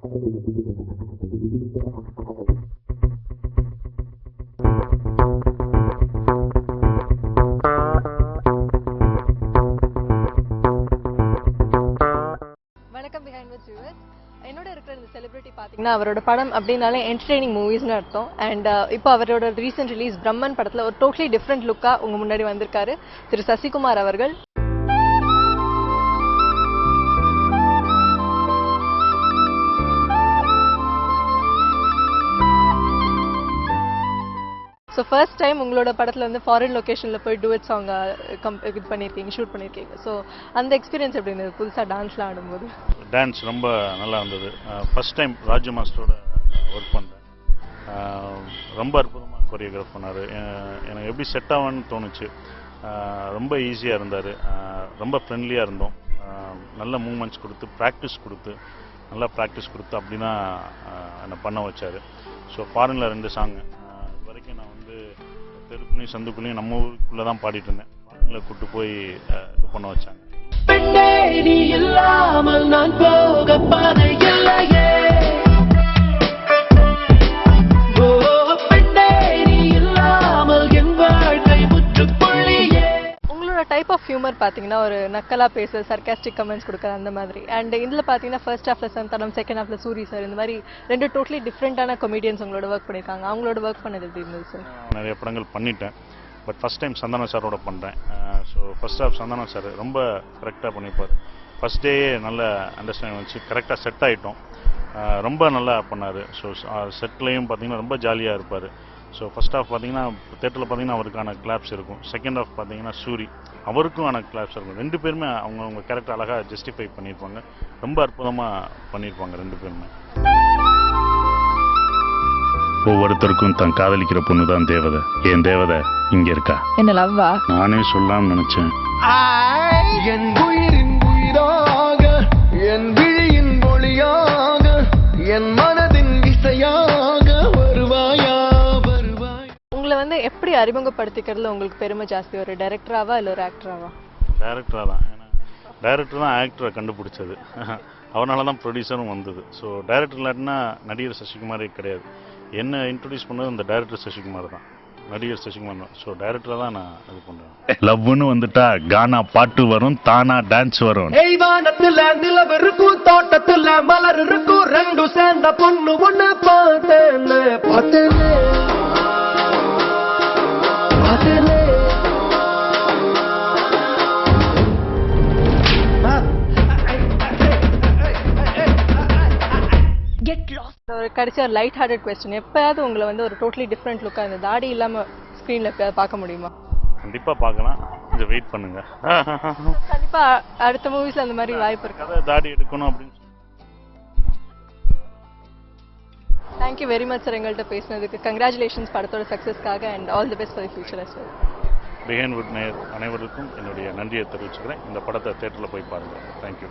வணக்கம் behind with viewers. என்னோட இருக்கிற இந்த செலிபிரிட்டி பார்த்தீங்கன்னா அவரோட படம் அப்படின்னாலே என்டர்டெய்னிங் மூவிஸ்னு அர்த்தம். அண்ட் இப்போ அவரோட ரீசெண்ட் ரிலீஸ் பிரம்மன் படத்தில் ஒரு டோட்டலி டிஃப்ரெண்ட் லுக்காக உங்கள் முன்னாடி வந்திருக்காரு திரு சசிகுமார் அவர்கள். ஸோ ஃபர்ஸ்ட் டைம் உங்களோட படத்தில் வந்து ஃபாரின் லொக்கேஷனில் போய் டூயட் சாங் இது பண்ணியிருக்கீங்க, ஷூட் பண்ணியிருக்கீங்க. ஸோ அந்த எக்ஸ்பீரியன்ஸ் எப்படி இருந்தது புதுசாக டான்ஸ்லாம் ஆடும்போது? டான்ஸ் ரொம்ப நல்லா இருந்தது. ஃபர்ஸ்ட் டைம் ராஜு மாஸ்டரோட ஒர்க் பண்ணேன். ரொம்ப அற்புதமாக கொரியோகிராஃப் பண்ணார். எனக்கு எப்படி செட் ஆகும்னு தோணுச்சு. ரொம்ப ஈஸியாக இருந்தார். ரொம்ப ஃப்ரெண்ட்லியாக இருந்தோம். நல்ல மூமெண்ட்ஸ் கொடுத்து நல்லா ப்ராக்டிஸ் கொடுத்து அப்படின்னா என்னை பண்ண வச்சார். ஸோ ஃபாரினில் 2 சாங்கு இது வரைக்கும் நான் வந்து தெருக்குலையும் சந்துக்குள்ளையும் நம்ம ஊருக்குள்ளே தான் பாடிட்டு இருந்தேன். ஃபாரினில் கூப்பிட்டு போய் இது பண்ண வச்சாங்க. உங்களோட டைப் ஆஃப் ஹியூமர் பார்த்தீங்கன்னா ஒரு நக்கலா பேச சர்காஸ்டிக் கமெண்ட்ஸ் கொடுக்குற அந்த மாதிரி. அண்ட் இதில் பார்த்தீங்கன்னா ஃபர்ஸ்ட் ஹாஃப்ல சந்தானம், செகண்ட் ஹாஃப்ல சூரி சார், இந்த மாதிரி 2 டோட்டலி டிஃப்ரெண்டான கொமீடியன்ஸ் உங்களோட ஒர்க் பண்ணியிருக்காங்க. அவங்களோட ஒர்க் பண்ணது எப்படி இருந்தது சார்? நிறைய படங்கள் பண்ணிட்டேன். பட் ஃபஸ்ட் டைம் சந்தானம் சாரோட பண்ணுறேன். So first half Santhanam sir ரொம்ப கரெக்டாக பண்ணியிருப்பார். ஃபஸ்ட் டேயே நல்ல அண்டர்ஸ்டாண்டிங் வச்சு கரெக்டாக செட் ஆகிட்டோம். ரொம்ப நல்லா பண்ணார். ஸோ செட்லேயும் பார்த்தீங்கன்னா ரொம்ப ஜாலியாக இருப்பார். ஸோ ஃபஸ்ட் ஹாஃப் பார்த்தீங்கன்னா தேட்டரில் பார்த்தீங்கன்னா அவருக்கான கிளாப்ஸ் இருக்கும். செகண்ட் ஹாஃப் பார்த்தீங்கன்னா சூரி அவருக்கும் ஆன கிளாப்ஸ் இருக்கும். 2 பேருமே அவங்க கேரக்டர் அழகாக ஜஸ்டிஃபை பண்ணியிருப்பாங்க. ரொம்ப அற்புதமாக பண்ணியிருப்பாங்க 2 பேருமே. ஒவ்வொருத்தருக்கும் தான் காதலிக்கிற பொண்ணு தான் தேவதை. என் தேவதை இங்க இருக்கா. என்ன லவ்வா? நானே சொல்லாம நினைச்சேன். என் உயிரின் உயிராக, என் விழியின் ஒளியாக, என் மனதின் இசையாக வருவாயா வருவாய். உங்களை வந்து எப்படி அறிமுகப்படுத்திக்கிறதுல உங்களுக்கு பெருமை ஜாஸ்தி? ஒரு டைரக்டராவா இல்லை ஒரு ஆக்டராவா? டைரக்டராக தான். ஏன்னா டைரக்டர் தான் ஆக்டரை கண்டுபிடிச்சது. அவனால தான் ப்ரொடியூசரும் வந்தது. ஸோ டைரக்டர் இல்லாட்டினா நடிகர் சசிகுமாரே கிடையாது. என்ன இன்ட்ரடியூஸ் பண்ணது அந்த டைரக்டர் சசிகுமார் தான், நடிகர் சசிகுமார் தான். ஸோ டைரக்டரை தான் நான் இது பண்ணுறேன். லவ்னு வந்துட்டா கானா பாட்டு வரும், தானா டான்ஸ் வரும். வானத்துல நிலவு இருக்கும், தோட்டத்துல மலர் இருக்கும், 2 சேர்ந்த பொண்ணு ஒண்ணு பார்த்தேன். ஒரு கடைசி ஒரு லைட் ஹார்ட்டட் கொஸ்டின். எப்பயாவது உங்களை வந்து ஒரு டோட்டலி டிஃப்ரெண்ட் லுக்காக இந்த தாடி இல்லாமல் ஸ்க்ரீனில் எப்பயாவது பார்க்க முடியுமா? கண்டிப்பாக பார்க்கலாம். கொஞ்சம் வெயிட் பண்ணுங்க. கண்டிப்பாக அடுத்த மூவிஸில் அந்த மாதிரி வாய்ப்பு இருக்கு. அதை தாடி எடுக்கணும் அப்படின்னு. தேங்க்யூ வெரி மச் சார் எங்கள்கிட்ட பேசினதுக்கு. கங்க்ராச்சுலேஷன்ஸ் படத்தோட சக்ஸஸ்க்காக and all the best for the future as well. Behindwoods நேயர் அனைவருக்கும் என்னுடைய நன்றியை தெரிவிச்சுக்கிறேன். இந்த படத்தை தேட்டரில் போய் பாருங்கள். தேங்க்யூ.